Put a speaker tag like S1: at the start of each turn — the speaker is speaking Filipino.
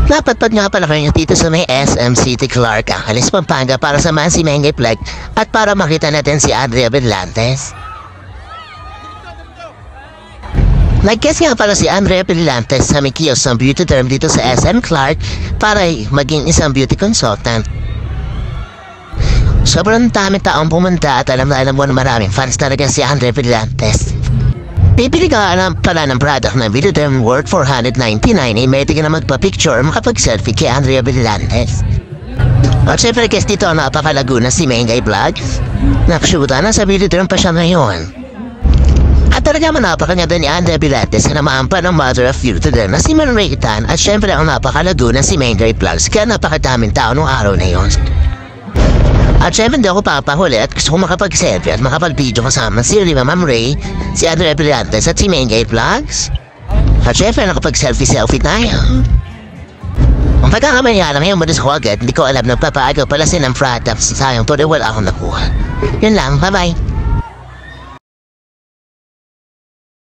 S1: Napatpad nga pala kayo dito sa may SM City Clark, Angeles, Pampanga para samahan si Mengay Plug at para makita natin si Andrea Berlantes. Nag-guest nga pala si Andrea Berlantes sa may kiosk ng beauty term dito sa SM Clark para maging isang beauty consultant. Sobrang dami taong pumunta at alam mo na maraming fans talaga si Andrea Berlantes. Pipili ka pala ng product na beauty term worth $499 may ka na magpa-picture makapag-selfie kay Andrea Berlantes. At syempre guest dito napakalago na si Mengay Plug. Nakashuta na sa beauty term pa siya ngayon. At talaga manapaka niya din ni Andrea Berlantes na maampa ng mother of beauty term na si Man Raytan at syempre ang napakalago na si Mengay Plug kaya napakadaming tao nung araw na yun. At syempre hindi ako papahuli at gusto ko makapag-selfie at makapag-video kasama si Ma'am Ray, si Andrea Berlantes at si Mengay Vlogs. At syempre nakapag-selfie tayo. Ang pagkakamayala ngayon malis ko agad, hindi ko alam na papaagaw pala sinang product sayang tuloy wala akong nakuha. Yun lang, bye bye.